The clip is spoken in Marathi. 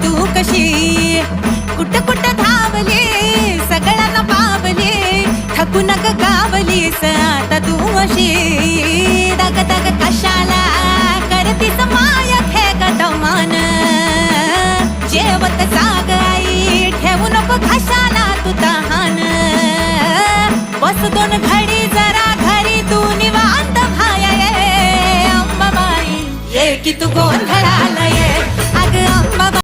तू कशी कुठ कुठ धावली सगळ्यांना पावली थकू नका गावलीस आता तू अशी दग दग कशाला करतीस माया खे गदमान जेवत जाग आई ठेवू नको घशाला तू तहान बस दोन घडी जरा घरी तू निवांत भाया ये अंबाबाई ये की तू गोंधळाला ये